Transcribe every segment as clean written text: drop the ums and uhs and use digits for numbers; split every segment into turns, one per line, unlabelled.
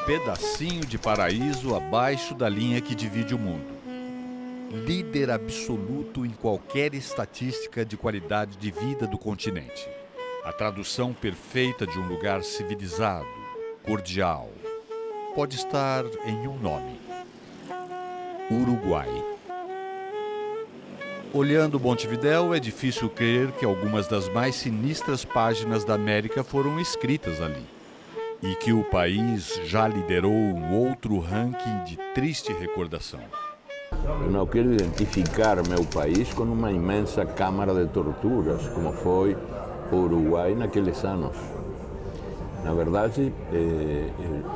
pedacinho de paraíso abaixo da linha que divide o mundo. Líder absoluto em qualquer estatística de qualidade de vida do continente. A tradução perfeita de um lugar civilizado, cordial. Pode estar em um nome: Uruguai. Olhando Montevidéu, é difícil crer que algumas das mais sinistras páginas da América foram escritas ali. E que o país já liderou um outro ranking de triste recordação.
Eu não quero identificar meu país com uma imensa câmara de torturas, como foi o Uruguai naqueles anos. Na verdade,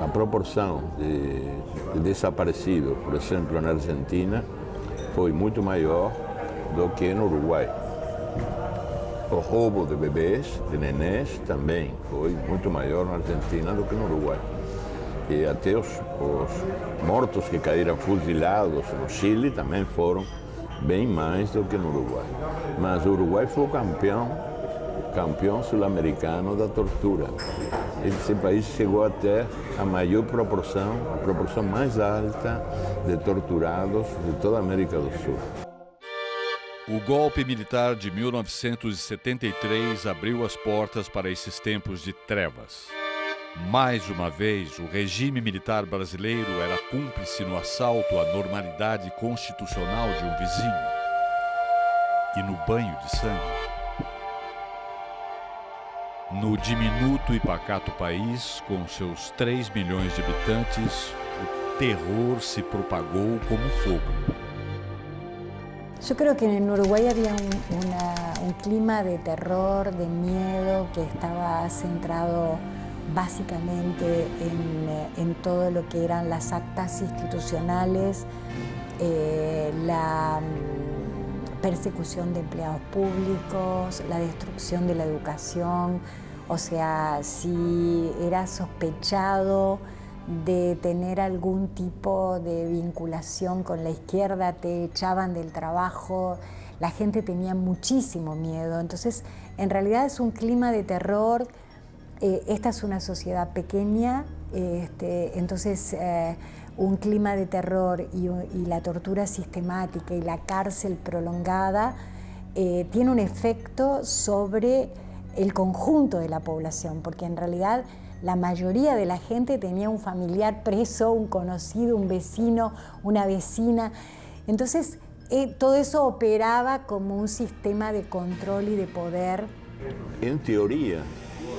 a proporção de desaparecidos, por exemplo, na Argentina, foi muito maior do que no Uruguai. O roubo de bebês, de nenés, também foi muito maior na Argentina do que no Uruguai. E até os mortos que caíram fuzilados no Chile também foram bem mais do que no Uruguai. Mas o Uruguai foi o campeão sul-americano da tortura. Esse país chegou até a maior proporção, a proporção mais alta de torturados de toda a América do Sul.
O golpe militar de 1973 abriu as portas para esses tempos de trevas. Mais uma vez, o regime militar brasileiro era cúmplice no assalto à normalidade constitucional de um vizinho e no banho de sangue. No diminuto e pacato país, com seus 3 milhões de habitantes, o terror se propagou como fogo.
Yo creo que en Uruguay había un clima de terror, de miedo, que estaba centrado básicamente en todo lo que eran las actas institucionales, la persecución de empleados públicos, la destrucción de la educación. O sea, si era sospechado de tener algún tipo de vinculación con la izquierda, te echaban del trabajo, la gente tenía muchísimo miedo. Entonces, en realidad es un clima de terror. Esta es una sociedad pequeña, entonces un clima de terror y la tortura sistemática y la cárcel prolongada tiene un efecto sobre el conjunto de la población, porque en realidad la mayoría de la gente tenía un familiar preso, un conocido, un vecino, una vecina. Entonces, todo eso operaba como un sistema de control y de poder.
En teoría,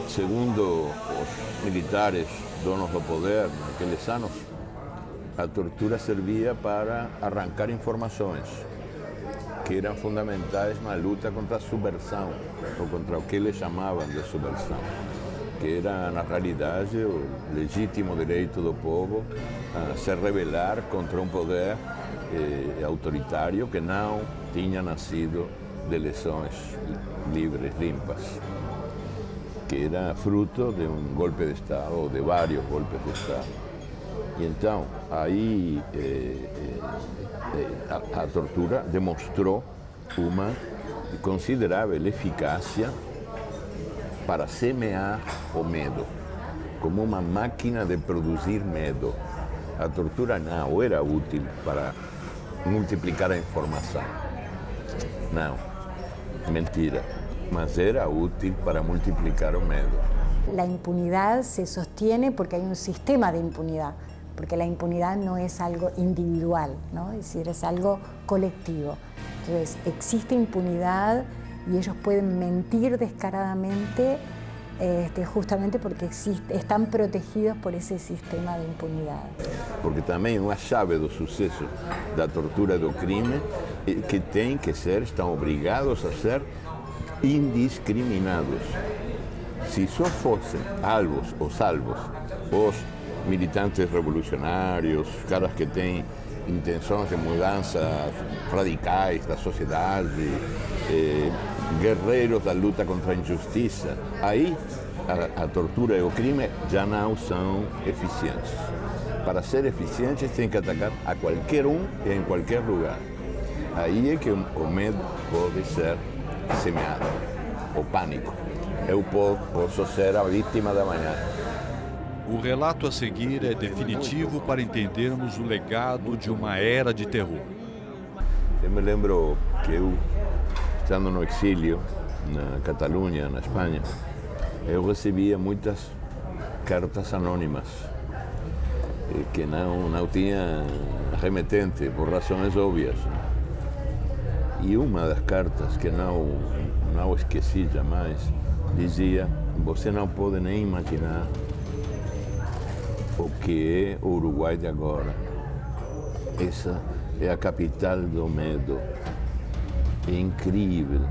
segundo os militares donos do poder naqueles anos, a tortura servia para arrancar informações que eram fundamentais na luta contra a subversão, ou contra o que eles chamavam de subversão, que era, na realidade, o legítimo direito do povo a se rebelar contra um poder autoritário que não tinha nascido de eleições livres, limpas, que era fruto de um golpe de Estado, ou de vários golpes de Estado. E então, aí a tortura demonstrou uma considerável eficácia para semear o medo, como uma máquina de produzir medo. A tortura não era útil para multiplicar a informação. Não, mentira, mas era útil para multiplicar o medo.
La impunidad se sostiene porque hay un sistema de impunidad, porque la impunidad no es algo individual, ¿no? Es decir, es algo colectivo. Entonces, existe impunidad y ellos pueden mentir descaradamente justamente porque están protegidos por ese sistema de impunidad.
Porque também uma chave do sucesso da tortura e do crime é que tem que ser, estão obrigados a ser indiscriminados. Se só fossem alvos ou salvos os militantes revolucionários, caras que têm intenções de mudanças radicais da sociedade, guerreiros da luta contra a injustiça, aí a tortura e o crime já não são eficientes. Para ser eficientes, tem que atacar a qualquer um e em qualquer lugar. Aí é que o medo pode ser semeado, o pânico. Eu posso ser a vítima da manhã.
O relato a seguir é definitivo para entendermos o legado de uma era de terror.
Eu me lembro que eu, estando no exílio, na Catalunha, na Espanha, eu recebia muitas cartas anônimas que não tinha remetente, por razões óbvias. E uma das cartas que não esqueci jamais dizia: você não pode nem imaginar o que é o Uruguai de agora. Essa é a capital do medo. É incrível,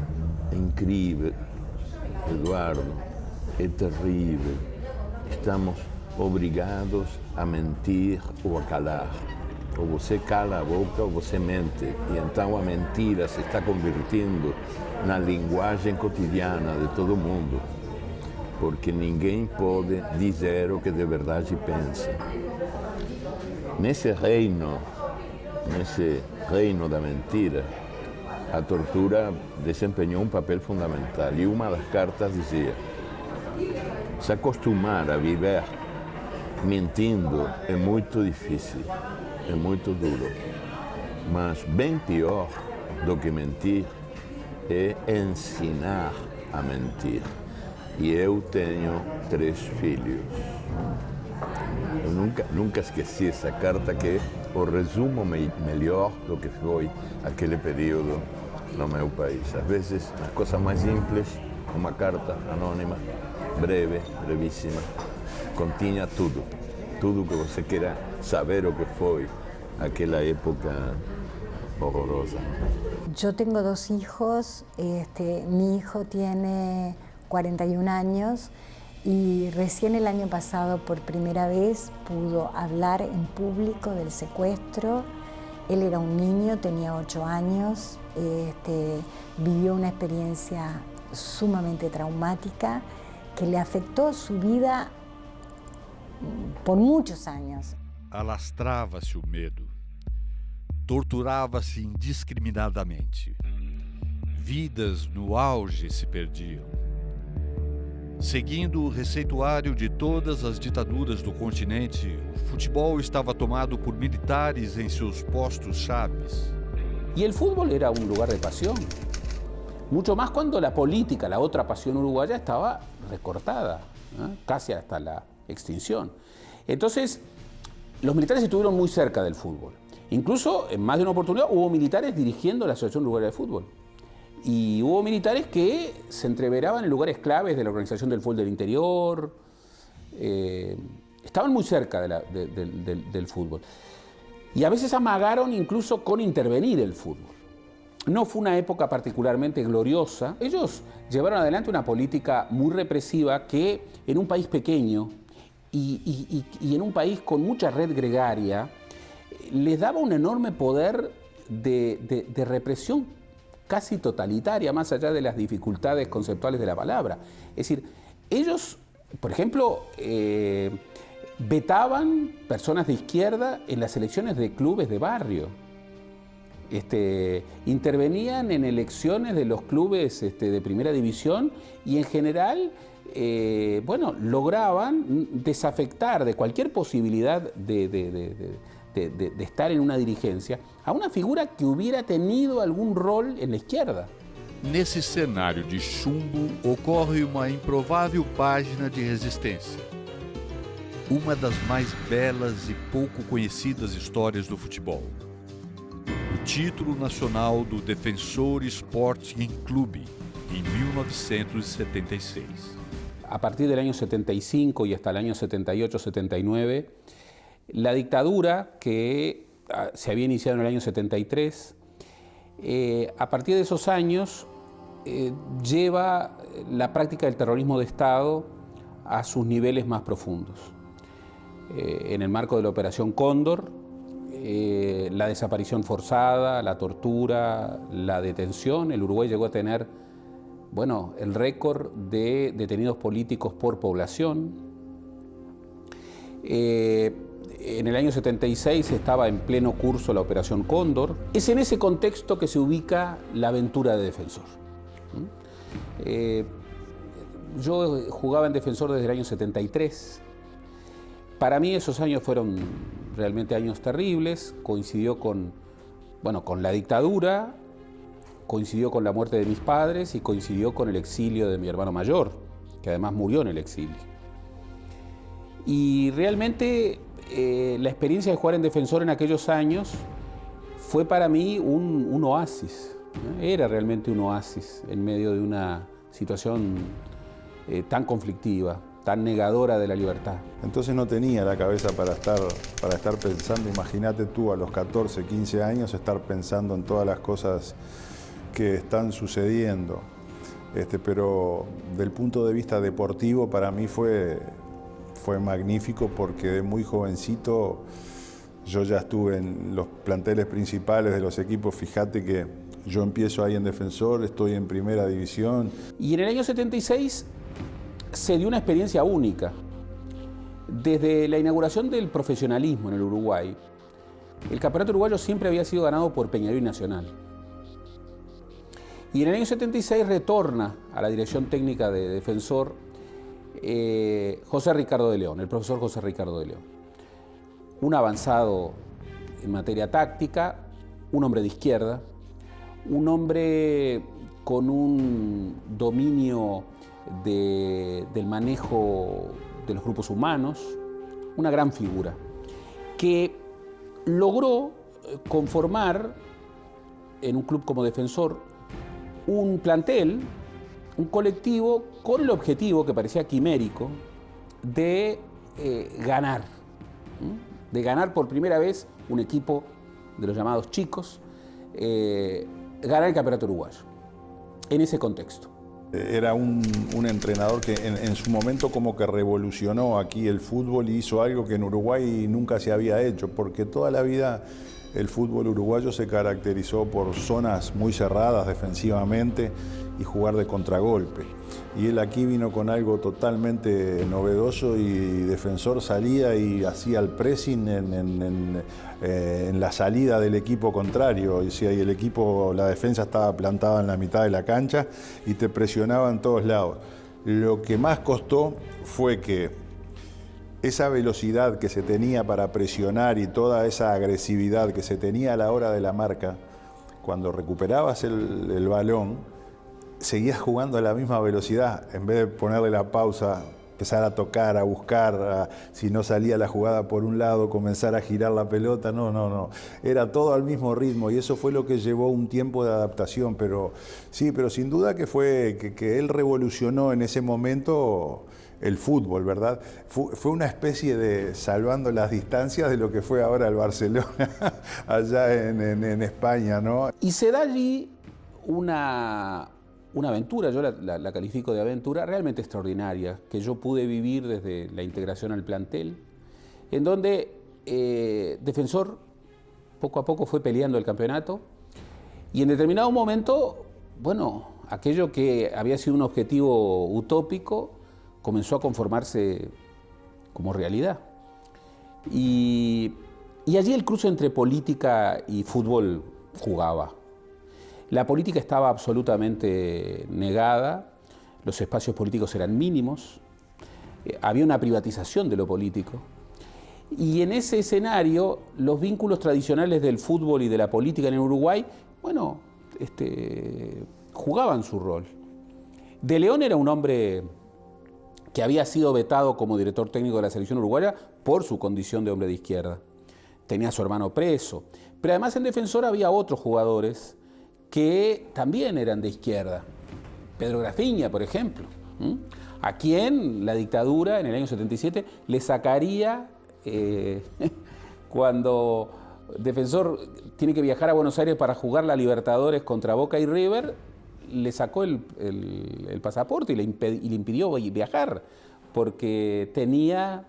Eduardo, é terrível. Estamos obrigados a mentir ou a calar. Ou você cala a boca ou você mente. E então a mentira se está convertindo na linguagem cotidiana de todo mundo. Porque ninguém pode dizer o que de verdade pensa. Nesse reino da mentira, a tortura desempenhou um papel fundamental. E uma das cartas dizia: se acostumar a viver mentindo é muito difícil, é muito duro. Mas bem pior do que mentir é ensinar a mentir. E eu tenho 3 filhos. Eu nunca esqueci essa carta, que é o resumo melhor do que foi aquele período no meu país. Às vezes, as coisas mais simples, uma carta anônima, breve, brevíssima, continha tudo que você queira saber o que foi aquela época horrorosa.
Yo tengo 2 hijos, mi hijo tiene 41 años y recién el año pasado por primera vez pudo hablar en público del secuestro. Él era un niño, tenía 8 años, vivió una experiencia sumamente traumática que le afectó su vida por muchos años.
Alastrava-se o medo. Torturava-se indiscriminadamente. Vidas no auge se perdiam. Seguindo o receituário de todas as ditaduras do continente, o futebol estava tomado por militares em seus postos chaves.
Y el fútbol era un lugar de pasión. Mucho más cuando la política, la otra pasión uruguaya, estaba recortada, casi hasta la extinción. Entonces, los militares estuvieron muy cerca del fútbol. Incluso, en más de una oportunidad, hubo militares dirigiendo la Asociación Uruguaya de Fútbol. Y hubo militares que se entreveraban en lugares claves de la organización del fútbol del interior. Estaban muy cerca del fútbol. Y a veces amagaron incluso con intervenir el fútbol. No fue una época particularmente gloriosa. Ellos llevaron adelante una política muy represiva que en un país pequeño y en un país con mucha red gregaria les daba un enorme poder de represión casi totalitaria, más allá de las dificultades conceptuales de la palabra. Es decir, ellos, por ejemplo, vetaban personas de izquierda en las elecciones de clubes de barrio. Intervenían en elecciones de los clubes de primera división y en general, lograban desafectar de cualquier posibilidad de estar en una dirigencia a una figura que hubiera tenido algún rol en la izquierda.
Nesse cenário de chumbo, ocorre uma improvável página de resistência. Uma das mais belas e pouco conhecidas histórias do futebol. O título nacional do Defensor Sporting Clube, em 1976.
A partir del año 75 y hasta el año 78-79, la dictadura que se había iniciado en el año 73, a partir de esos años lleva la práctica del terrorismo de Estado a sus niveles más profundos. En el marco de la Operación Cóndor, la desaparición forzada, la tortura, la detención, el Uruguay llegó a tener, el récord de detenidos políticos por población. En el año 76 estaba en pleno curso la Operación Cóndor. Es en ese contexto que se ubica la aventura de Defensor. Yo jugaba en Defensor desde el año 73 Para mí esos años fueron realmente años terribles, coincidió con la dictadura, coincidió con la muerte de mis padres y coincidió con el exilio de mi hermano mayor, que además murió en el exilio. Y realmente la experiencia de jugar en Defensor en aquellos años fue para mí un oasis, ¿no? Era realmente un oasis en medio de una situación tan conflictiva, tan negadora de la libertad.
Entonces no tenía la cabeza para estar pensando, imagínate tú a los 14, 15 años estar pensando en todas las cosas que están sucediendo. Pero del punto de vista deportivo para mí fue magnífico porque de muy jovencito yo ya estuve en los planteles principales de los equipos. Fíjate que yo empiezo ahí en Defensor, estoy en primera división.
Y en el año 76 se dio una experiencia única. Desde la inauguración del profesionalismo en el Uruguay, el campeonato uruguayo siempre había sido ganado por Peñarol y Nacional. Y en el año 76 retorna a la dirección técnica de Defensor José Ricardo de León, el profesor José Ricardo de León. Un avanzado en materia táctica, un hombre de izquierda, un hombre con un dominio del manejo de los grupos humanos, una gran figura, que logró conformar en un club como Defensor un plantel, un colectivo con el objetivo que parecía quimérico de ganar por primera vez un equipo de los llamados chicos, ganar el campeonato uruguayo en ese contexto.
Era un entrenador que en su momento como que revolucionó aquí el fútbol y hizo algo que en Uruguay nunca se había hecho, porque toda la vida el fútbol uruguayo se caracterizó por zonas muy cerradas defensivamente y jugar de contragolpe. Y él aquí vino con algo totalmente novedoso y Defensor salía y hacía el pressing en la salida del equipo contrario. Y el equipo, la defensa estaba plantada en la mitad de la cancha y te presionaba en todos lados. Lo que más costó fue que esa velocidad que se tenía para presionar y toda esa agresividad que se tenía a la hora de la marca, cuando recuperabas el balón, seguías jugando a la misma velocidad, en vez de ponerle la pausa, empezar a tocar, a buscar, si no salía la jugada por un lado, comenzar a girar la pelota, no, era todo al mismo ritmo y eso fue lo que llevó un tiempo de adaptación, pero sin duda que él revolucionó en ese momento el fútbol, ¿verdad? Fue una especie de, salvando las distancias, de lo que fue ahora el Barcelona, allá en España, ¿no?
Y se da allí una aventura, yo la califico de aventura realmente extraordinaria, que yo pude vivir desde la integración al plantel, en donde Defensor poco a poco fue peleando el campeonato y en determinado momento, aquello que había sido un objetivo utópico comenzó a conformarse como realidad. Y allí el cruce entre política y fútbol jugaba. La política estaba absolutamente negada, los espacios políticos eran mínimos, había una privatización de lo político. Y en ese escenario, los vínculos tradicionales del fútbol y de la política en el Uruguay, jugaban su rol. De León era un hombre que había sido vetado como director técnico de la selección uruguaya por su condición de hombre de izquierda. Tenía a su hermano preso. Pero además en Defensor había otros jugadores que también eran de izquierda. Pedro Grafiña, por ejemplo, a quien la dictadura en el año 77 le sacaría, cuando Defensor tiene que viajar a Buenos Aires para jugar la Libertadores contra Boca y River, le sacó el pasaporte y le impidió viajar, porque tenía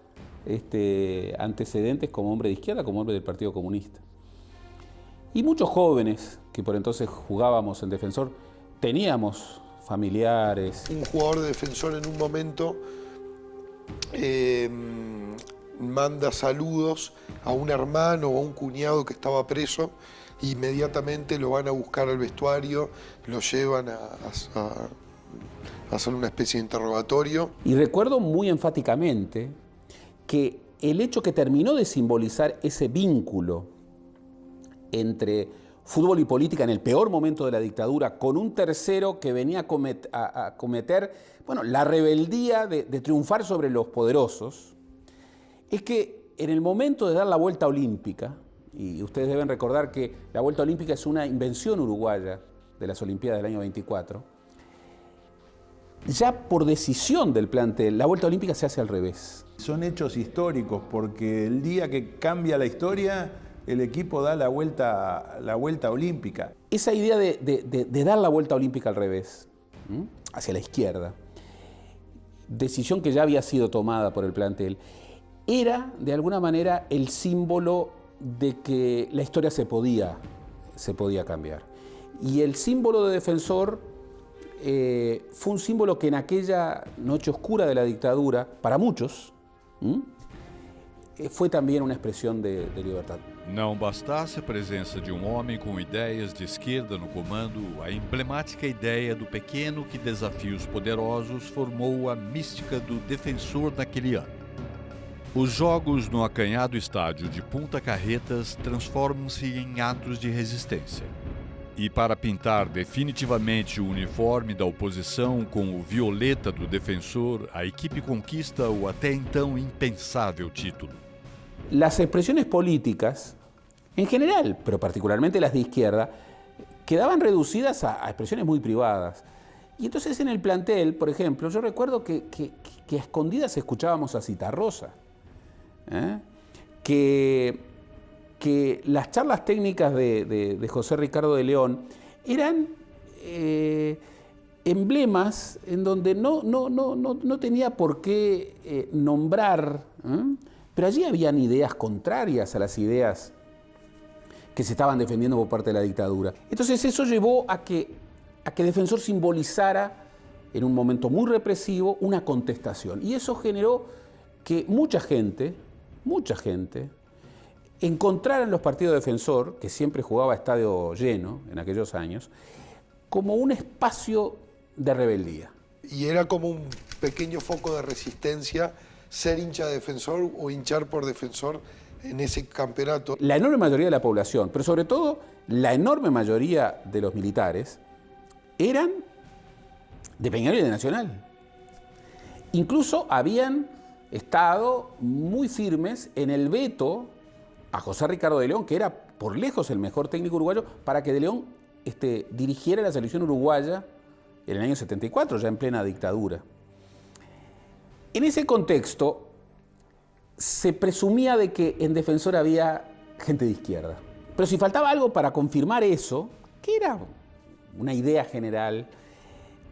antecedentes como hombre de izquierda, como hombre del Partido Comunista. Y muchos jóvenes que por entonces jugábamos en Defensor, teníamos familiares.
Un jugador de Defensor en un momento manda saludos a un hermano o a un cuñado que estaba preso, inmediatamente lo van a buscar al vestuario, lo llevan a hacer una especie de interrogatorio.
Y recuerdo muy enfáticamente que el hecho que terminó de simbolizar ese vínculo entre fútbol y política en el peor momento de la dictadura, con un tercero que venía a cometer la rebeldía de triunfar sobre los poderosos, es que en el momento de dar la vuelta olímpica, y ustedes deben recordar que la vuelta olímpica es una invención uruguaya de las Olimpiadas del año 24, ya por decisión del plantel, la vuelta olímpica se hace al revés.
Son hechos históricos, porque el día que cambia la historia, el equipo da la vuelta olímpica.
Esa idea de dar la vuelta olímpica al revés, hacia la izquierda, decisión que ya había sido tomada por el plantel, era de alguna manera el símbolo de que la historia se podía cambiar. Y el símbolo de Defensor fue un símbolo que en aquella noche oscura de la dictadura, para muchos, foi também uma expressão de liberdade.
Não bastasse a presença de um homem com ideias de esquerda no comando, a emblemática ideia do pequeno que desafia os poderosos formou a mística do Defensor naquele ano. Os jogos no acanhado estádio de Punta Carretas transformam-se em atos de resistência. E para pintar definitivamente o uniforme da oposição com o violeta do Defensor, a equipe conquista o até então impensável título.
Las expresiones políticas, en general, pero particularmente las de izquierda, quedaban reducidas a expresiones muy privadas. Y entonces en el plantel, por ejemplo, yo recuerdo que a escondidas escuchábamos a Citarrosa, que las charlas técnicas de José Ricardo de León eran emblemas en donde no tenía por qué nombrar, pero allí habían ideas contrarias a las ideas que se estaban defendiendo por parte de la dictadura. Entonces eso llevó a que Defensor simbolizara en un momento muy represivo una contestación. Y eso generó que mucha gente encontrara en los partidos de Defensor, que siempre jugaba a estadio lleno en aquellos años, como un espacio de rebeldía.
Y era como un pequeño foco de resistencia ser hincha de Defensor o hinchar por Defensor en ese campeonato.
La enorme mayoría de la población, pero sobre todo la enorme mayoría de los militares, eran de Peñarol y de Nacional. Incluso habían estado muy firmes en el veto a José Ricardo de León, que era por lejos el mejor técnico uruguayo, para que de León dirigiera la selección uruguaya en el año 74, ya en plena dictadura. En ese contexto, se presumía de que en Defensor había gente de izquierda. Pero si faltaba algo para confirmar eso, que era una idea general,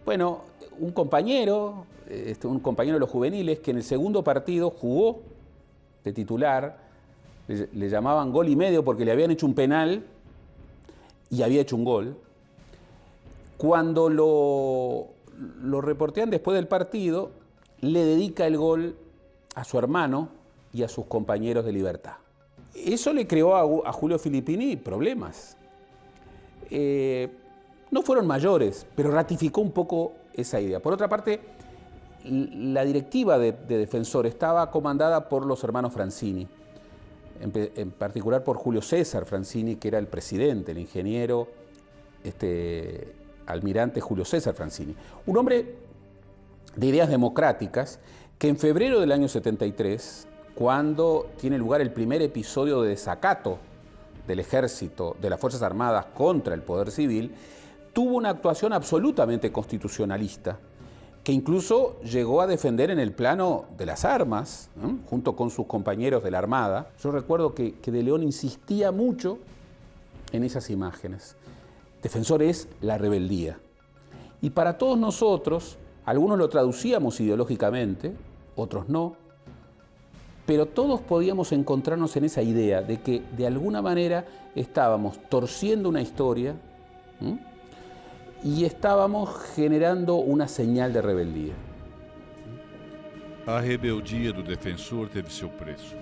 bueno, un compañero de los juveniles que en el segundo partido jugó de titular, le llamaban gol y medio porque le habían hecho un penal y había hecho un gol. Cuando lo reportean después del partido, le dedica el gol a su hermano y a sus compañeros de Libertad. Eso le creó a Julio Filippini problemas. No fueron mayores, pero ratificó un poco esa idea. Por otra parte, la directiva de Defensor estaba comandada por los hermanos Francini, en particular por Julio César Francini, que era el presidente, el ingeniero, almirante Julio César Francini. Un hombre de ideas democráticas que en febrero del año 73, cuando tiene lugar el primer episodio de desacato del ejército, de las Fuerzas Armadas contra el poder civil, tuvo una actuación absolutamente constitucionalista, que incluso llegó a defender en el plano de las armas, junto con sus compañeros de la Armada. Yo recuerdo que de León insistía mucho en esas imágenes. Defensor es la rebeldía. Y para todos nosotros, algunos lo traducíamos ideológicamente, otros no, pero todos podíamos encontrarnos en esa idea de que de alguna manera estábamos torciendo una historia y estábamos generando una señal de rebeldía.
A rebeldia do Defensor teve seu preço.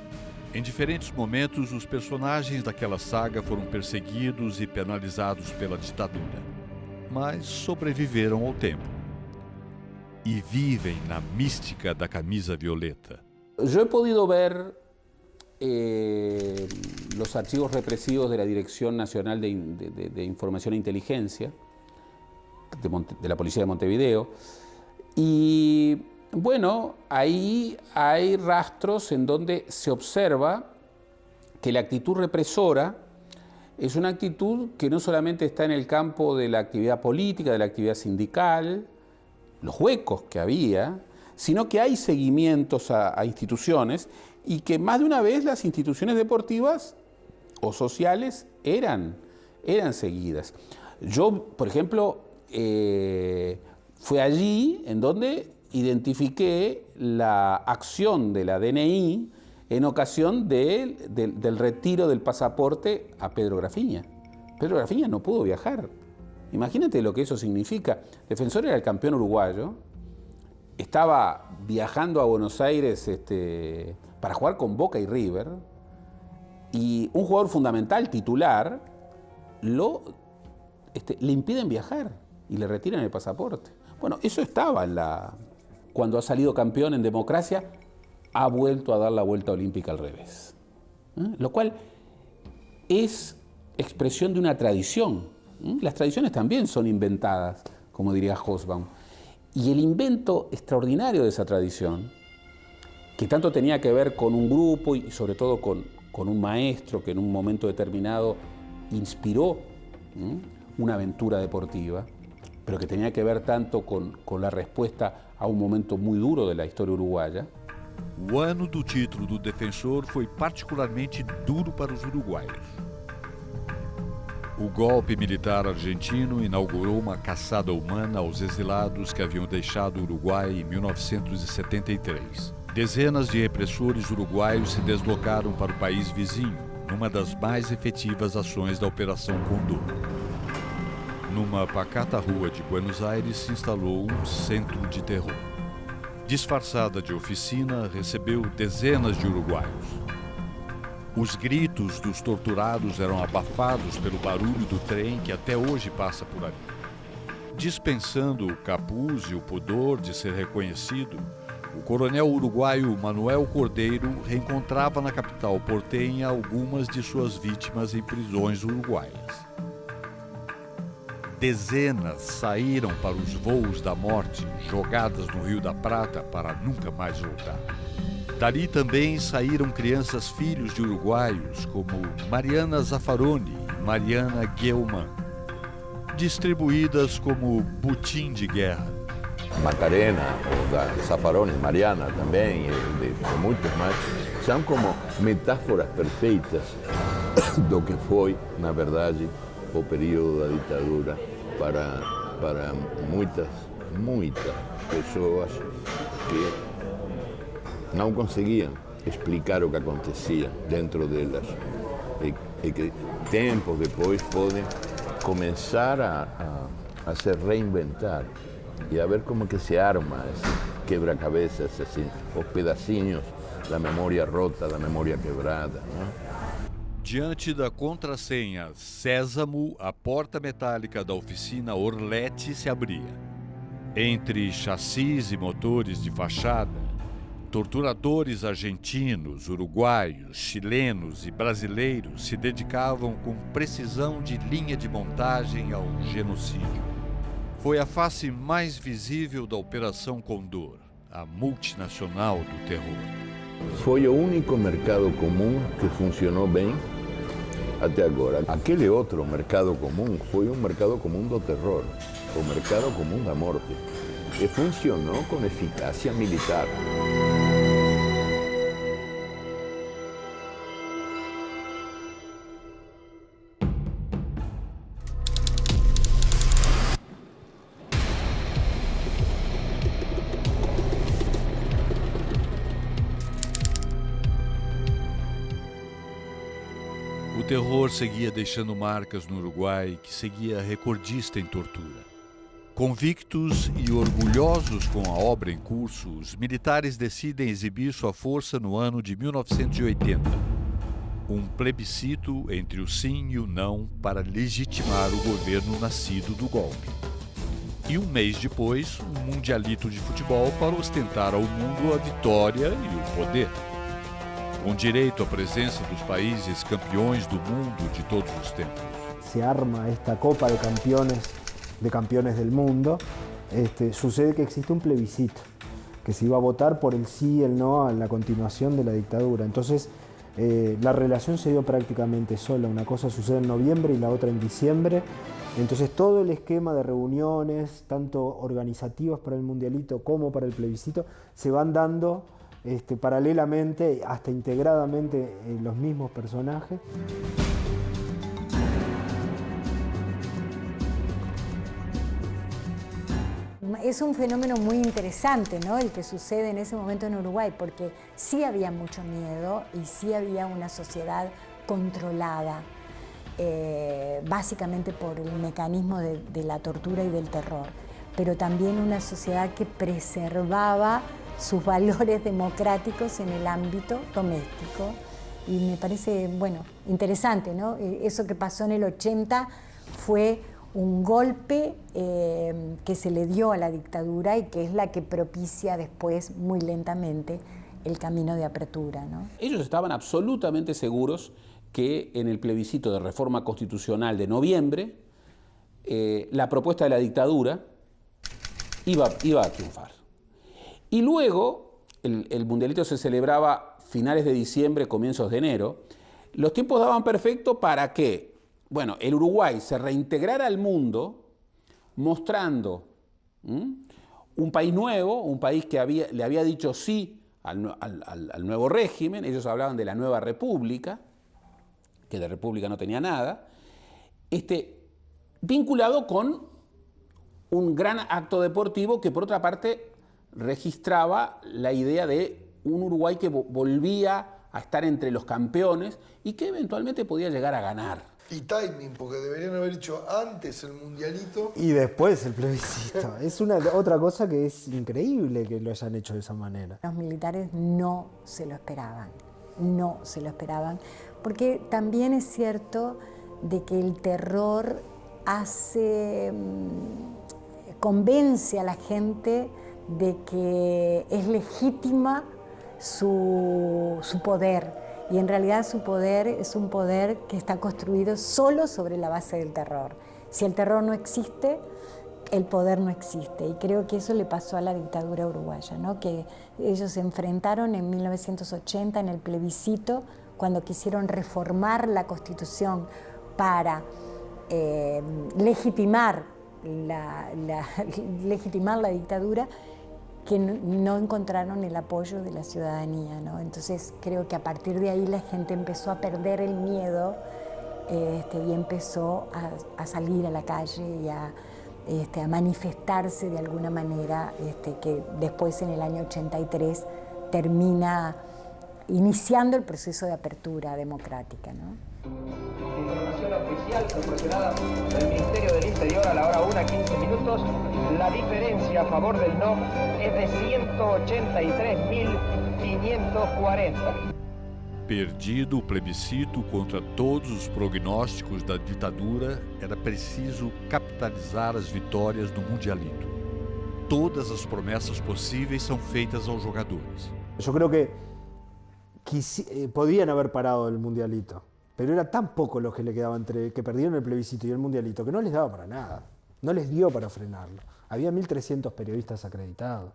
Em diferentes momentos, os personagens daquela saga foram perseguidos e penalizados pela ditadura, mas sobreviveram ao tempo e vivem na mística da camisa violeta.
Yo he podido ver los archivos represivos de la Dirección Nacional de Información e Inteligencia, de la Policía de Montevideo. Y bueno, ahí hay rastros en donde se observa que la actitud represora es una actitud que no solamente está en el campo de la actividad política, de la actividad sindical, los huecos que había, sino que hay seguimientos a instituciones y que más de una vez las instituciones deportivas o sociales eran seguidas. Yo, por ejemplo, fue allí en donde identifiqué la acción de la DNI en ocasión del retiro del pasaporte a Pedro Grafiña. Pedro Grafiña no pudo viajar. Imagínate lo que eso significa. Defensor era el campeón uruguayo, estaba viajando a Buenos Aires para jugar con Boca y River, y un jugador fundamental, titular, le impiden viajar y le retiran el pasaporte. Bueno, eso estaba cuando ha salido campeón en democracia, ha vuelto a dar la vuelta olímpica al revés. Lo cual es expresión de una tradición. Las tradiciones también son inventadas, como diría Hobsbawm. Y el invento extraordinario de esa tradición, que tanto tenía que ver con un grupo y sobre todo con un maestro que en un momento determinado inspiró una aventura deportiva, pero que tenía que ver tanto con la respuesta a un momento muy duro de la historia uruguaya.
O ano do título do Defensor foi particularmente duro para os uruguaios. O golpe militar argentino inaugurou uma caçada humana aos exilados que haviam deixado o Uruguai em 1973. Dezenas de repressores uruguaios se deslocaram para o país vizinho, numa das mais efetivas ações da Operação Condor. Numa pacata rua de Buenos Aires se instalou um centro de terror. Disfarçada de oficina, recebeu dezenas de uruguaios. Os gritos dos torturados eram abafados pelo barulho do trem que até hoje passa por ali. Dispensando o capuz e o pudor de ser reconhecido, o coronel uruguaio Manuel Cordeiro reencontrava na capital portenha algumas de suas vítimas em prisões uruguaias. Dezenas saíram para os voos da morte, jogadas no Rio da Prata para nunca mais voltar. Dali também saíram crianças filhos de uruguaios como Mariana Zaffaroni e Mariana Guelman, distribuídas como butim de guerra.
Macarena, ou da Zaffaroni, Mariana também, de muitos mais, são como metáforas perfeitas do que foi, na verdade, o período da ditadura para muitas pessoas que não conseguiam explicar o que acontecia dentro delas e que tempos depois podem começar a se reinventar e a ver como que se arma esse quebra-cabeças, assim, os pedacinhos da memória rota, da memória quebrada, né?
Diante da contrassenha Sésamo, a porta metálica da oficina Orlete se abria. Entre chassis e motores de fachada, torturadores argentinos, uruguaios, chilenos e brasileiros se dedicavam com precisão de linha de montagem ao genocídio. Foi a face mais visível da Operação Condor, a multinacional do terror.
Foi o único mercado comum que funcionou bem até agora. Aquele outro mercado comum foi um mercado comum do terror, o mercado comum da morte, e funcionou com eficácia militar.
O terror seguia deixando marcas no Uruguai, que seguia recordista em tortura. Convictos e orgulhosos com a obra em curso, os militares decidem exibir sua força no ano de 1980. Um plebiscito entre o sim e o não para legitimar o governo nascido do golpe. E um mês depois, um mundialito de futebol para ostentar ao mundo a vitória e o poder. com direito à presença dos países campeões do mundo de todos os tempos.
Se arma esta Copa de Campeones del Mundo, sucede que existe un plebiscito, que se iba a votar por el sí y el no a la continuación de la dictadura. Entonces, la relación se dio prácticamente sola. Una cosa sucede en noviembre y la otra en diciembre. Entonces, todo el esquema de reuniones, tanto organizativas para el Mundialito como para el plebiscito, se van dando paralelamente, hasta integradamente, los mismos personajes.
Es un fenómeno muy interesante, ¿no?, el que sucede en ese momento en Uruguay, porque sí había mucho miedo y sí había una sociedad controlada, básicamente por el mecanismo de la tortura y del terror, pero también una sociedad que preservaba sus valores democráticos en el ámbito doméstico. Y me parece, bueno, interesante, ¿no? Eso que pasó en el 80 fue un golpe que se le dio a la dictadura y que es la que propicia después, muy lentamente, el camino de apertura, ¿no?
Ellos estaban absolutamente seguros que en el plebiscito de reforma constitucional de noviembre, la propuesta de la dictadura iba a triunfar. Y luego, el Mundialito se celebraba finales de diciembre, comienzos de enero. Los tiempos daban perfecto para que, bueno, el Uruguay se reintegrara al mundo mostrando un país nuevo, un país que le había dicho sí al nuevo régimen. Ellos hablaban de la nueva república, que de república no tenía nada, vinculado con un gran acto deportivo que, por otra parte, registraba la idea de un Uruguay que volvía a estar entre los campeones y que eventualmente podía llegar a ganar.
Y timing, porque deberían haber hecho antes el Mundialito.
Y después el plebiscito. Es otra cosa que es increíble que lo hayan hecho de esa manera.
Los militares no se lo esperaban, porque también es cierto de que el terror convence a la gente de que es legítima su poder. Y en realidad su poder es un poder que está construido solo sobre la base del terror. Si el terror no existe, el poder no existe. Y creo que eso le pasó a la dictadura uruguaya, ¿no? Que ellos se enfrentaron en 1980 en el plebiscito, cuando quisieron reformar la Constitución para legitimar la dictadura, que no encontraron el apoyo de la ciudadanía, ¿no? Entonces creo que a partir de ahí la gente empezó a perder el miedo y empezó a salir a la calle y a manifestarse de alguna manera, que después en el año 83 termina iniciando el proceso de apertura democrática, ¿no?
Información oficial proporcionada del Ministerio del Interior a la hora 1:15, la diferencia a favor del no es de 183.540.
Perdido o plebiscito contra todos os prognósticos da ditadura, era preciso capitalizar as vitórias do Mundialito. Todas as promessas possíveis são feitas aos jogadores.
Yo creo que podían haber parado el Mundialito, pero era tan poco los que le quedaba entre que perdieron el plebiscito y el Mundialito que no les daba para nada, no les dio para frenarlo. Había 1.300 periodistas acreditados.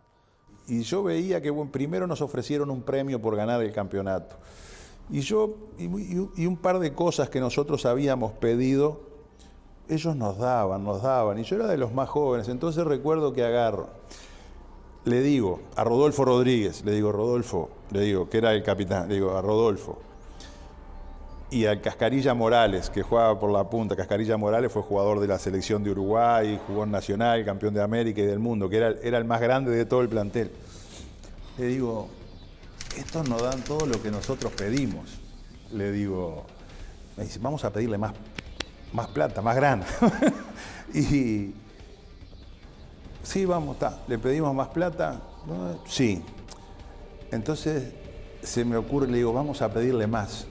Y yo veía que primero nos ofrecieron un premio por ganar el campeonato. Y un par de cosas que nosotros habíamos pedido, ellos nos daban. Y yo era de los más jóvenes, entonces recuerdo que agarro. Le digo a Rodolfo Rodríguez, Rodolfo, que era el capitán, le digo a Rodolfo. Y al Cascarilla Morales, que jugaba por la punta. Cascarilla Morales fue jugador de la selección de Uruguay, jugó en Nacional, campeón de América y del mundo, que era el más grande de todo el plantel. Le digo, estos nos dan todo lo que nosotros pedimos. Le digo, me dice, vamos a pedirle más plata, más grande. Y sí, vamos, le pedimos más plata. Sí. Entonces se me ocurre, le digo, vamos a pedirle más.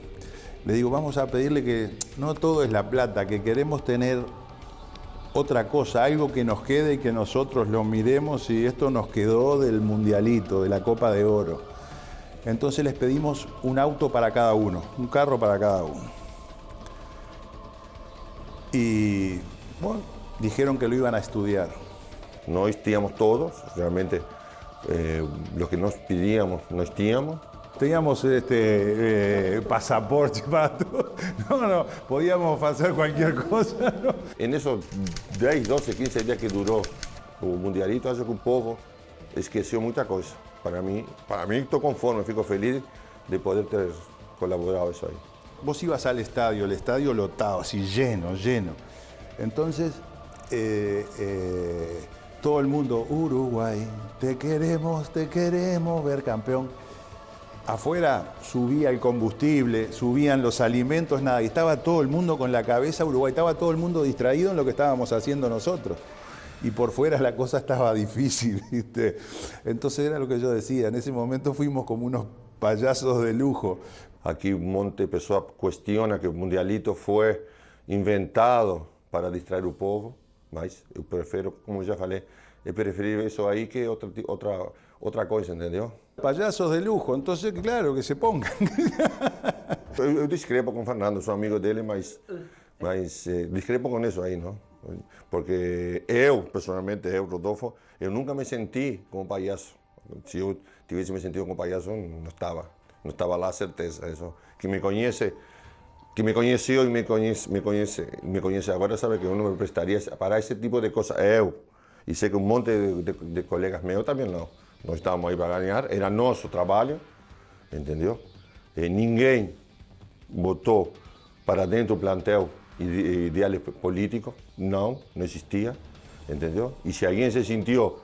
Le digo, vamos a pedirle que no todo es la plata, que queremos tener otra cosa, algo que nos quede y que nosotros lo miremos y esto nos quedó del Mundialito, de la Copa de Oro. Entonces les pedimos un auto para cada uno, un carro para cada uno. Y bueno, dijeron que lo iban a estudiar.
Nós tínhamos todos, realmente lo que nós pedíamos, nós tínhamos.
Teníamos pasaporte para todo. No, podíamos hacer cualquier cosa, ¿no?
En esos 10, 12, 15 días que duró o Mundialito, acho que o povo esqueceu muita coisa. Para mí estou conforme, fico feliz de poder ter colaborado isso aí.
Vos ibas al estadio, el estadio lotado, así lleno. Entonces, todo el mundo, Uruguay, te queremos ver campeón. Afuera subía el combustible, subían los alimentos, nada, y estaba todo el mundo con la cabeza Uruguay, estaba todo el mundo distraído en lo que estábamos haciendo nosotros. Y por fuera la cosa estaba difícil, ¿viste? Entonces era lo que yo decía, en ese momento fuimos como unos payasos de lujo.
Aqui um monte de pessoas questiona que o Mundialito foi inventado para distrair o povo, mas eu prefiro, como já falei, é preferível isso aí que outra coisa, entendeu?
Payasos de lujo, entonces claro, que se pongan.
Eu discrepo com o Fernando, sou amigo dele, mas discrepo com isso aí, não? Porque eu, pessoalmente, Rodolfo, eu nunca me senti como payaso. Se eu tivesse me sentido como payaso, não estava lá, certeza. Isso. Que me conheceu e me conhece agora, sabe que eu não me prestaria para esse tipo de coisa. Eu, e sei que um monte de colegas meus também não. Nós estávamos aí para ganhar, era nosso trabalho, entendeu? E ninguém botou para dentro do plantel ideais políticos, não existia, entendeu? E se alguém se sentiu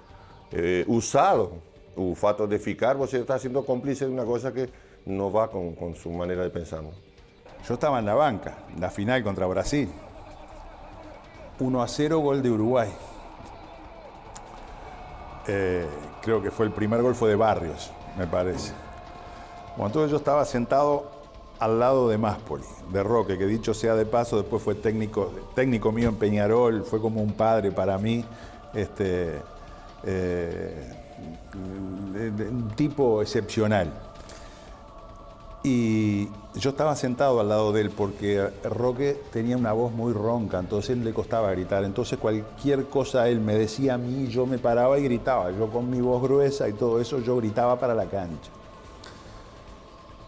usado, o fato de ficar, você está sendo cúmplice de uma coisa que não vai com sua maneira de pensar. ¿No?
Yo estaba en la banca, la final contra Brasil. 1-0, gol de Uruguay. Creo que fue el primer gol, fue de Barrios, me parece. Bueno, entonces yo estaba sentado al lado de Máspoli, de Roque, que dicho sea de paso, después fue técnico mío en Peñarol, fue como un padre para mí, un tipo excepcional. Y yo estaba sentado al lado de él porque Roque tenía una voz muy ronca, entonces le costaba gritar. Entonces cualquier cosa él me decía a mí, yo me paraba y gritaba. Yo con mi voz gruesa y todo eso, yo gritaba para la cancha.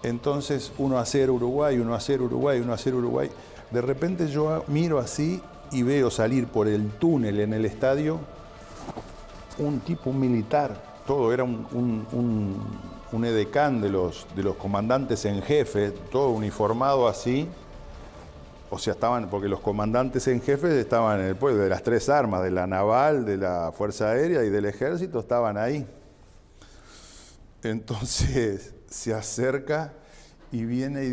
Entonces 1-0 Uruguay, 1-0 Uruguay, 1-0 Uruguay. De repente yo miro así y veo salir por el túnel en el estadio un tipo, un militar. Todo era un edecán de los comandantes en jefe, todo uniformado así. O sea, estaban, porque los comandantes en jefe estaban en el pueblo de las tres armas, de la naval, de la Fuerza Aérea y del Ejército, estaban ahí. Entonces se acerca y viene y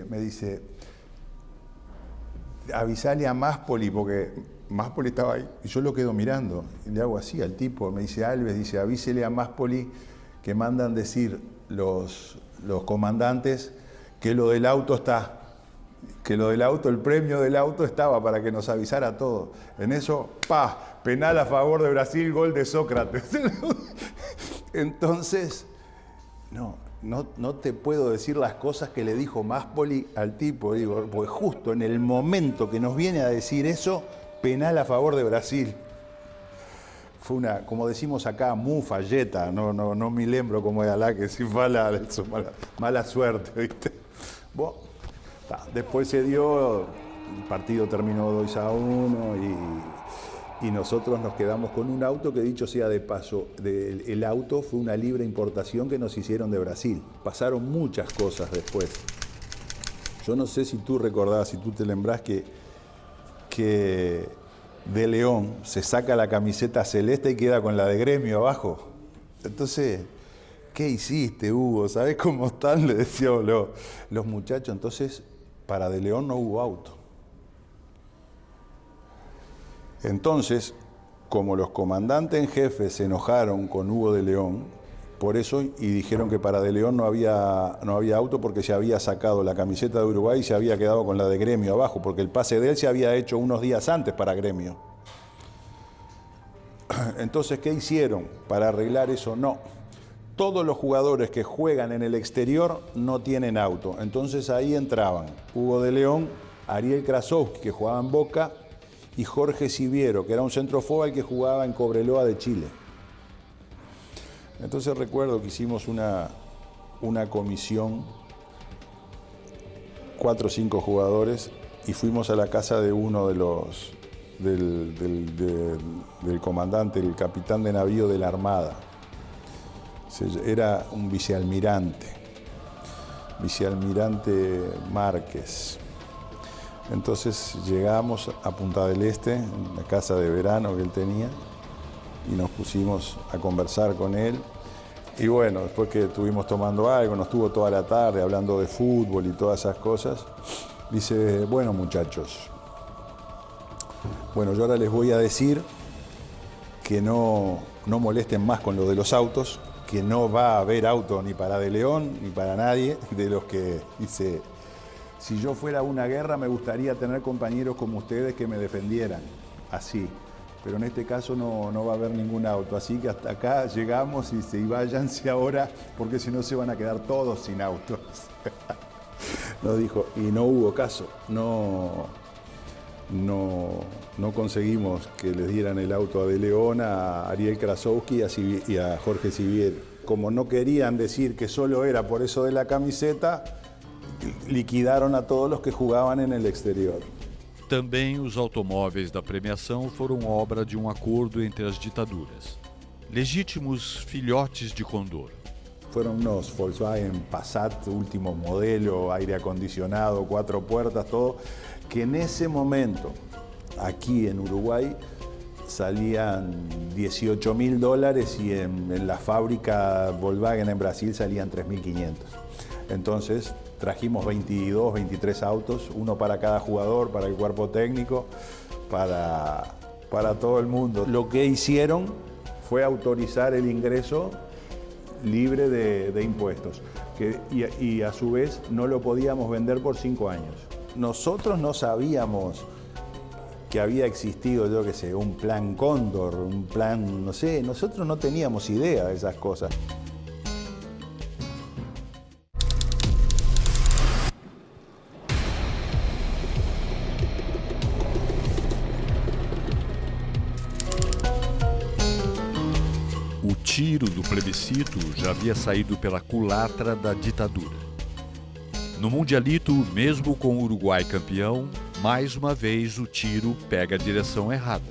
me dice, avisale a Máspoli, porque Máspoli estaba ahí. Y yo lo quedo mirando, y le hago así al tipo, me dice Alves, dice, avísele a Máspoli que mandan decir los comandantes que lo del auto está, que lo del auto, el premio del auto estaba para que nos avisara a todos. En eso, penal a favor de Brasil, gol de Sócrates. Entonces, no te puedo decir las cosas que le dijo Máspoli al tipo, digo, porque justo en el momento que nos viene a decir eso, penal a favor de Brasil. Fue una, como decimos acá, mufalleta, no me lembro como era la que si mala suerte, ¿viste? Bueno, después se dio, el partido terminó 2-1 y nosotros nos quedamos con un auto que, dicho sea de paso, el auto fue una libre importación que nos hicieron de Brasil. Pasaron muchas cosas después. Yo no sé si tú recordás, si tú te lembrás que De León se saca la camiseta celeste y queda con la de Gremio abajo. Entonces, ¿qué hiciste, Hugo? ¿Sabés cómo están? Le decían los muchachos. Entonces, para De León no hubo auto. Entonces, como los comandantes en jefe se enojaron con Hugo de León, por eso, y dijeron que para De León no había auto porque se había sacado la camiseta de Uruguay y se había quedado con la de Gremio abajo, porque el pase de él se había hecho unos días antes para Gremio. Entonces, ¿qué hicieron para arreglar eso? No. todos los jugadores que juegan en el exterior no tienen auto. Entonces ahí entraban Hugo de León, Ariel Krasowski, que jugaba en Boca, y Jorge Siviero, que era un centrofoba que jugaba en Cobreloa de Chile. Entonces recuerdo que hicimos una comisión, 4 o 5 jugadores, y fuimos a la casa de uno de los del comandante, el capitán de navío de la Armada. Era un vicealmirante Márquez. Entonces llegamos a Punta del Este, en la casa de verano que él tenía, y nos pusimos a conversar con él. Y bueno, después que estuvimos tomando algo, nos estuvo toda la tarde hablando de fútbol y todas esas cosas, dice, bueno muchachos, bueno, yo ahora les voy a decir que no molesten más con lo de los autos, que no va a haber auto ni para De León ni para nadie de los que, dice, si yo fuera a una guerra me gustaría tener compañeros como ustedes que me defendieran, así. Pero en este caso no va a haber ningún auto, así que hasta acá llegamos y váyanse ahora porque si no se van a quedar todos sin autos. Nos dijo, y no hubo caso, no conseguimos que les dieran el auto a De León, a Ariel Krasowski y a Jorge Siviero. Como no querían decir que solo era por eso de la camiseta, liquidaron a todos los que jugaban en el exterior.
Também os automóveis da premiação foram obra de um acordo entre as ditaduras. Legítimos filhotes de Condor.
Fueron unos Volkswagen Passat, último modelo, aire acondicionado, 4 puertas, todo, que en ese momento, aquí en Uruguay, salían $18.000 y en la fábrica Volkswagen en Brasil salían 3.500. Entonces trajimos 22, 23 autos, uno para cada jugador, para el cuerpo técnico, para todo el mundo. Lo que hicieron fue autorizar el ingreso libre de impuestos, y a su vez no lo podíamos vender por 5 años. Nosotros no sabíamos que había existido, yo qué sé, un plan Cóndor, un plan, no sé, nosotros no teníamos idea de esas cosas.
O tiro do plebiscito já havia saído pela culatra da ditadura. No Mundialito, mesmo com o Uruguai campeão, mais uma vez o tiro pega a direção errada.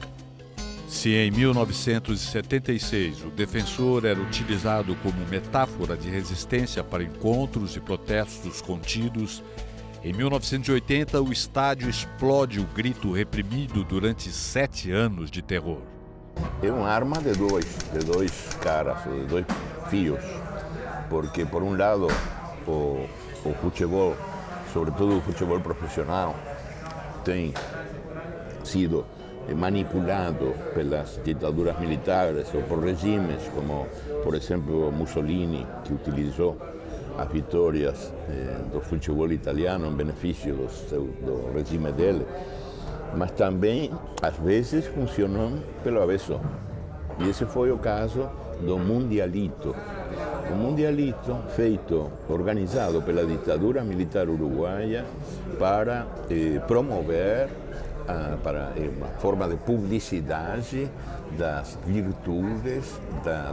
Se em 1976 o defensor era utilizado como metáfora de resistência para encontros e protestos contidos, em 1980 o estádio explode o grito reprimido durante 7 anos de terror.
É uma arma de dois caras, de 2 fios, porque por um lado o futebol, sobretudo o futebol profissional, tem sido manipulado pelas ditaduras militares ou por regimes como, por exemplo, Mussolini, que utilizou as vitórias do futebol italiano em benefício do regime dele, mas também, às vezes, funcionam pelo avesso. E esse foi o caso do Mundialito. O Mundialito feito, organizado pela ditadura militar uruguaia para promover uma forma de publicidade das virtudes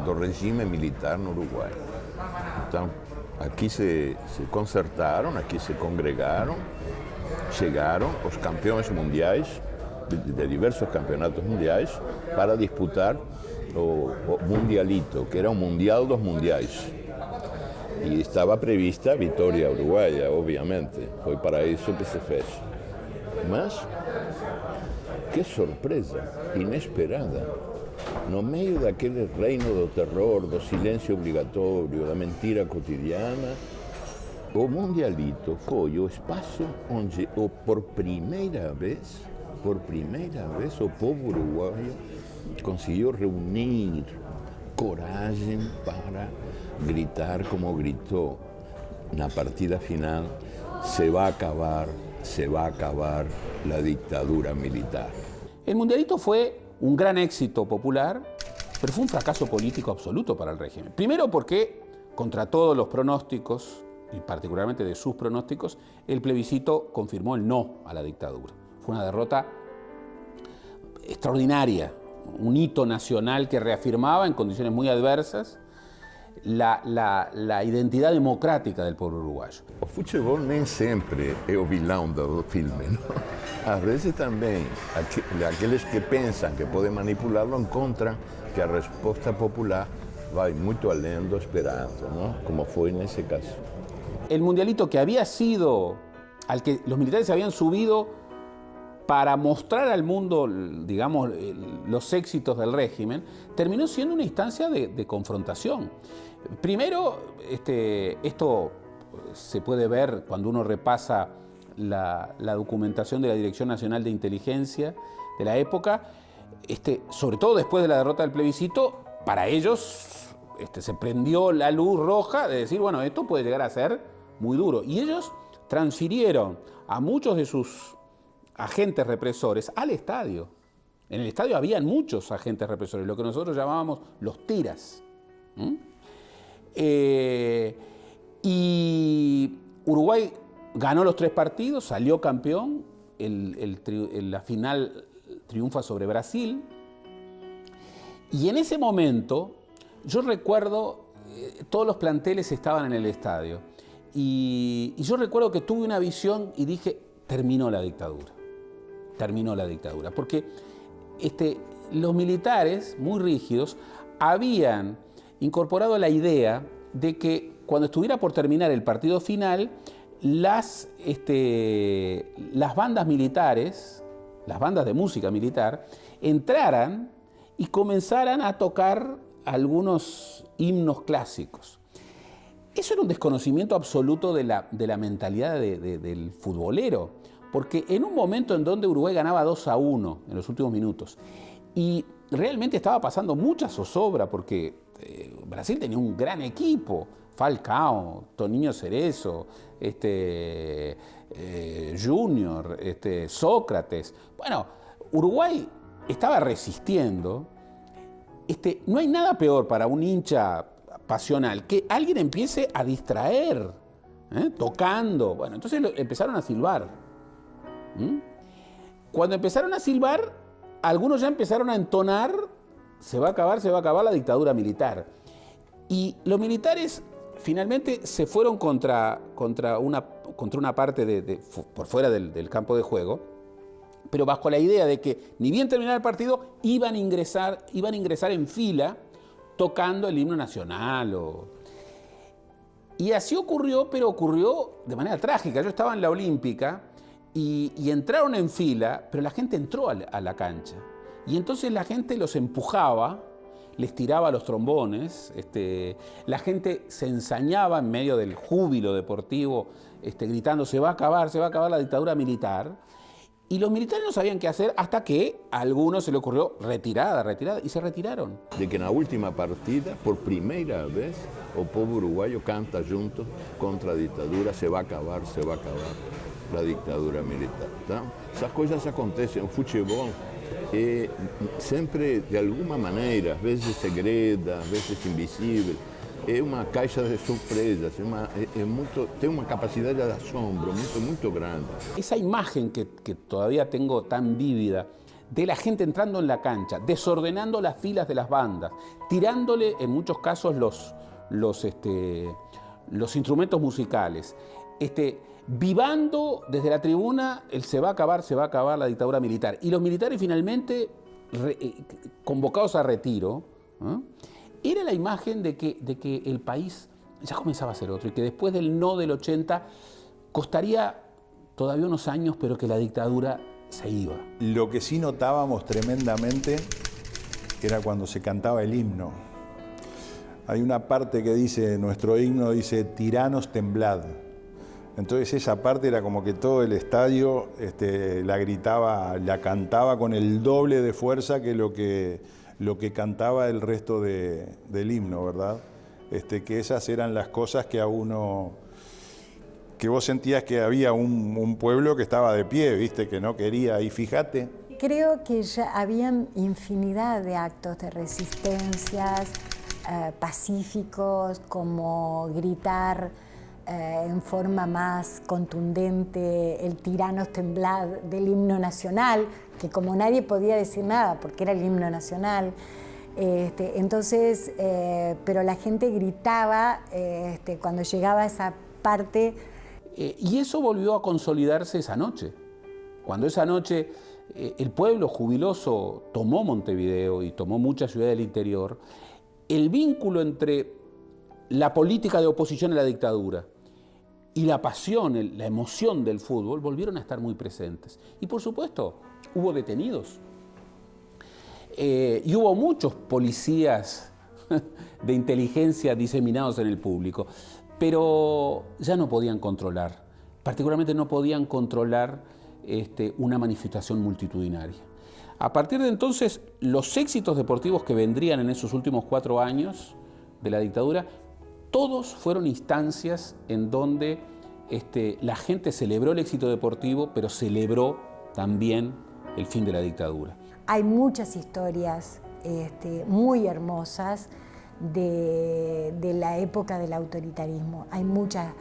do regime militar no Uruguai. Então, aqui se concertaram, aqui se congregaram, chegaram os campeões mundiais, de diversos campeonatos mundiais, para disputar o Mundialito, que era o Mundial dos Mundiais. E estava prevista a vitória uruguaia, obviamente, foi para isso que se fez. Mas, que surpresa, inesperada, no meio daquele reino do terror, do silêncio obrigatório, da mentira cotidiana, o Mundialito foi o espaço onde, por primeira vez, o povo uruguaio conseguiu reunir coragem para gritar como gritou na partida final: se va a acabar la dictadura militar.
El Mundialito fue un gran éxito popular pero fue un fracaso político absoluto para el régimen. Primero porque, contra todos los pronósticos, y particularmente de sus pronósticos, el plebiscito confirmó el no a la dictadura. Fue una derrota extraordinaria, un hito nacional que reafirmaba en condiciones muy adversas la identidad democrática del pueblo uruguayo.
O futebol nem sempre é o vilão do filme, não? Às vezes também aqueles que pensam que podem manipulá-lo encontram que a resposta popular vai muito além do esperado, não? Como foi nesse caso.
El mundialito que había sido, al que los militares se habían subido para mostrar al mundo, digamos, los éxitos del régimen, terminó siendo una instancia de confrontación. Primero, esto se puede ver cuando uno repasa la documentación de la Dirección Nacional de Inteligencia de la época, sobre todo después de la derrota del plebiscito, para ellos se prendió la luz roja de decir, bueno, esto puede llegar a ser muy duro. Y ellos transfirieron a muchos de sus agentes represores al estadio. En el estadio habían muchos agentes represores, lo que nosotros llamábamos los tiras. Y Uruguay ganó los 3 partidos, salió campeón, la final triunfa sobre Brasil. Y en ese momento, yo recuerdo, todos los planteles estaban en el estadio. Y yo recuerdo que tuve una visión y dije, terminó la dictadura. Terminó la dictadura. Porque los militares, muy rígidos, habían incorporado la idea de que cuando estuviera por terminar el partido final, las bandas militares, las bandas de música militar, entraran y comenzaran a tocar algunos himnos clásicos. Eso era un desconocimiento absoluto de la mentalidad del futbolero, porque en un momento en donde Uruguay ganaba 2-1 en los últimos minutos y realmente estaba pasando mucha zozobra porque Brasil tenía un gran equipo, Falcao, Toninho Cerezo, Junior, Sócrates. Bueno, Uruguay estaba resistiendo. No hay nada peor para un hincha pasional que alguien empiece a distraer, tocando. Bueno, entonces empezaron a silbar. Cuando empezaron a silbar, algunos ya empezaron a entonar, se va a acabar la dictadura militar. Y los militares finalmente se fueron contra una parte por fuera del campo de juego, pero bajo la idea de que ni bien terminar el partido iban a ingresar en fila tocando el himno nacional. Y así ocurrió, pero ocurrió de manera trágica. Yo estaba en la Olímpica y entraron en fila, pero la gente entró a la cancha. Y entonces la gente los empujaba, les tiraba los trombones, la gente se ensañaba en medio del júbilo deportivo, gritando se va a acabar la dictadura militar. Y los militares no sabían qué hacer hasta que a algunos se le ocurrió retirada, y se retiraron.
De que en la última partida, por primera vez, el pueblo uruguayo canta juntos contra la dictadura, se va a acabar la dictadura militar. Tá? Esas cosas acontecen, el fútbol siempre de alguna manera, a veces segreda, a veces invisible, é uma caixa de surpresas, tem uma capacidade de asombro muito grande.
Esa imagen que todavía tengo tan vívida de la gente entrando en la cancha, desordenando las filas de las bandas, tirándole en muchos casos los instrumentos musicales, vivando desde la tribuna el se va a acabar la dictadura militar. Y los militares finalmente convocados a retiro, era la imagen de que el país ya comenzaba a ser otro y que después del no del 80 costaría todavía unos años, pero que la dictadura se iba.
Lo que sí notábamos tremendamente era cuando se cantaba el himno. Hay una parte que dice, nuestro himno dice, tiranos temblad. Entonces esa parte era como que todo el estadio la gritaba, la cantaba con el doble de fuerza que lo que cantaba el resto del himno, ¿verdad? Que esas eran las cosas que que vos sentías que había un pueblo que estaba de pie, ¿viste? Que no quería. Y fíjate
creo que ya habían infinidad de actos de resistencias pacíficos, como gritar en forma más contundente el Tiranos temblad del himno nacional, que como nadie podía decir nada porque era el himno nacional. Entonces, pero la gente gritaba cuando llegaba a esa parte.
Y eso volvió a consolidarse esa noche. Cuando esa noche el pueblo jubiloso tomó Montevideo y tomó muchas ciudades del interior, el vínculo entre la política de oposición a la dictadura y la pasión, la emoción del fútbol volvieron a estar muy presentes. Y por supuesto, hubo detenidos. Y hubo muchos policías de inteligencia diseminados en el público, pero ya no podían controlar, particularmente no podían controlar una manifestación multitudinaria. A partir de entonces, los éxitos deportivos que vendrían en esos últimos 4 años de la dictadura, todos fueron instancias en donde la gente celebró el éxito deportivo, pero celebró también el fin de la dictadura.
Hay muchas historias muy hermosas de la época del autoritarismo. Hay muchas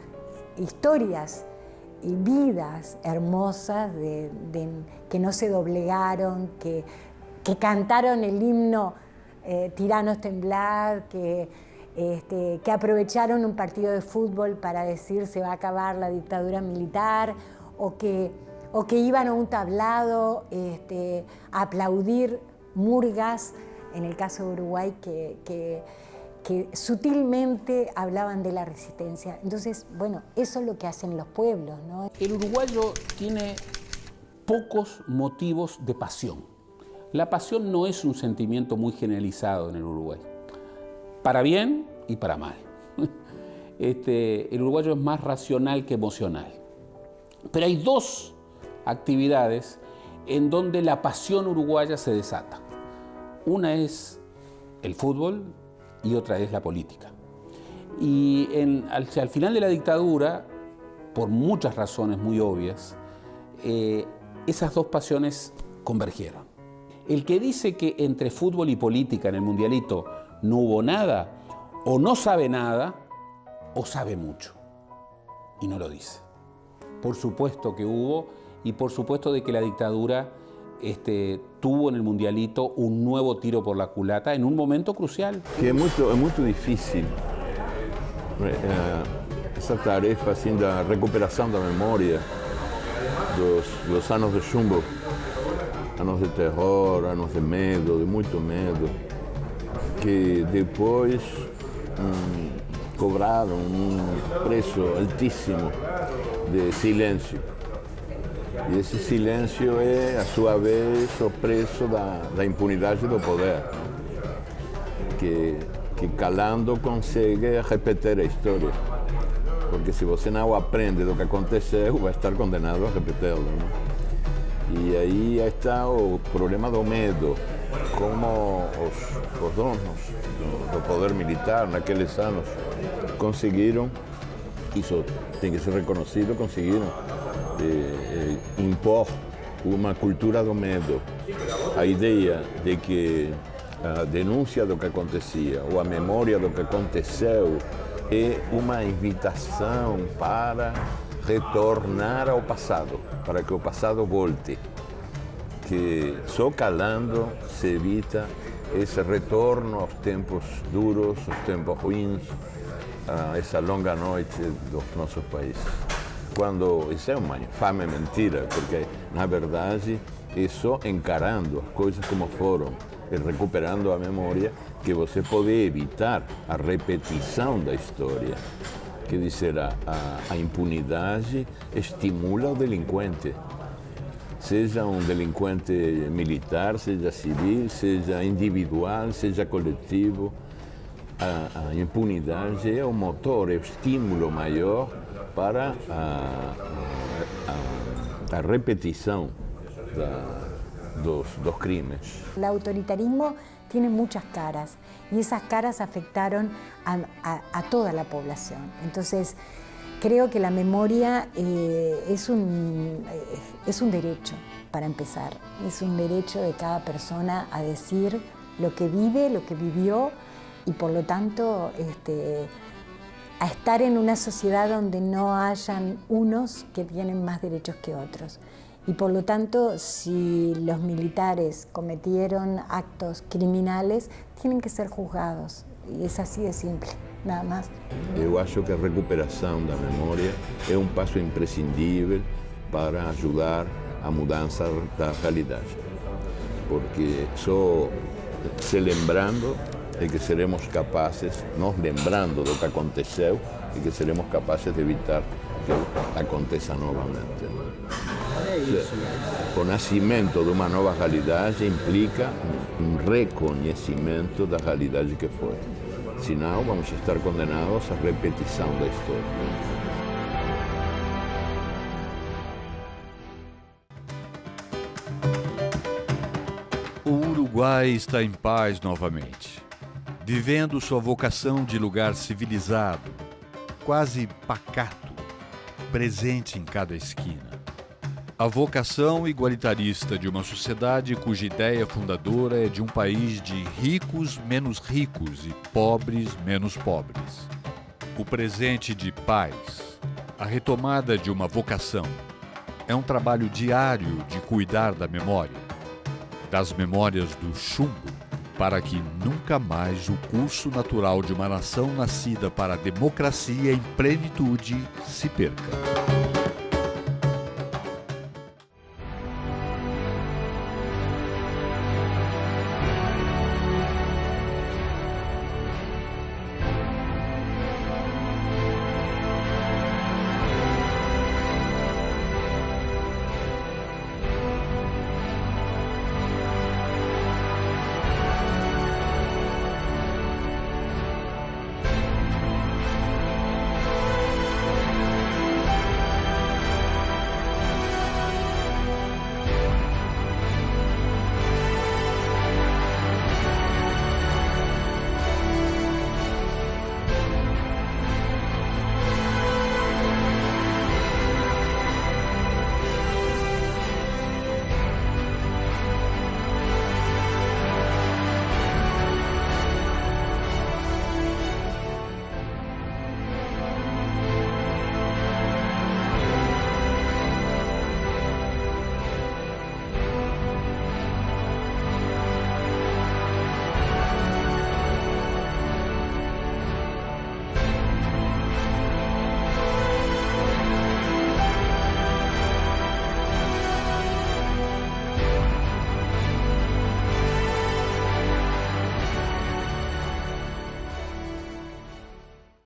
historias y vidas hermosas que no se doblegaron, que cantaron el himno Tiranos temblad, que aprovecharon un partido de fútbol para decir se va a acabar la dictadura militar, o que iban a un tablado a aplaudir murgas, en el caso de Uruguay, que sutilmente hablaban de la resistencia. Entonces, bueno, eso es lo que hacen los pueblos, ¿no?
El uruguayo tiene pocos motivos de pasión. La pasión no es un sentimiento muy generalizado en el Uruguay, para bien y para mal. El uruguayo es más racional que emocional. Pero hay 2 actividades en donde la pasión uruguaya se desata. Una es el fútbol y otra es la política. Y al final de la dictadura, por muchas razones muy obvias, esas 2 pasiones convergieron. El que dice que entre fútbol y política en el Mundialito no hubo nada, o no sabe nada, o sabe mucho, y no lo dice. Por supuesto que hubo, y por supuesto de que la dictadura tuvo en el Mundialito un nuevo tiro por la culata en un momento crucial.
Que é muito difícil essa tarefa assim da recuperação da memória dos anos de chumbo, anos de terror, anos de medo, de muito medo, que depois cobraram preço altíssimo de silêncio. E esse silêncio é, a sua vez, o preço da impunidade do poder, que calando consegue repetir a história. Porque se você não aprende do que aconteceu, vai estar condenado a repeti-lo. E aí está o problema do medo, como os donos do poder militar naqueles anos conseguiram, isso tem que ser reconhecido, conseguiram impor uma cultura do medo. A ideia de que a denúncia do que acontecia ou a memória do que aconteceu é uma invitação para retornar ao passado, para que o passado volte. Que só calando se evita esse retorno aos tempos duros, aos tempos ruins, a essa longa noite dos nossos países. Quando isso é uma infame mentira, porque na verdade é só encarando as coisas como foram e recuperando a memória que você pode evitar a repetição da história. Quer dizer, a impunidade estimula o delinquente, seja um delinquente militar, seja civil, seja individual, seja coletivo. A impunidade é o motor, é o estímulo maior para a repetición dos crímenes.
El autoritarismo tiene muchas caras y esas caras afectaron a toda la población. Entonces, Creo que la memoria es un derecho, para empezar. Es un derecho de cada persona a decir lo que vive, lo que vivió, y por lo tanto a estar en una sociedad donde no hayan unos que tienen más derechos que otros. Y por lo tanto, si los militares cometieron actos criminales, tienen que ser juzgados. E é assim de simples, nada mais.
Eu acho que a recuperação da memória é um passo imprescindível para ajudar a mudança da realidade. Porque só se lembrando é que seremos capazes, nós lembrando do que aconteceu, é que seremos capazes de evitar que aconteça novamente. O nascimento de uma nova realidade implica um reconhecimento da realidade que foi. Senão, vamos estar condenados à repetição da história.
O Uruguai está em paz novamente, vivendo sua vocação de lugar civilizado, quase pacato, presente em cada esquina. A vocação igualitarista de uma sociedade cuja ideia fundadora é de um país de ricos menos ricos e pobres menos pobres. O presente de paz, a retomada de uma vocação, é um trabalho diário de cuidar da memória, das memórias do chumbo, para que nunca mais o curso natural de uma nação nascida para a democracia em plenitude se perca.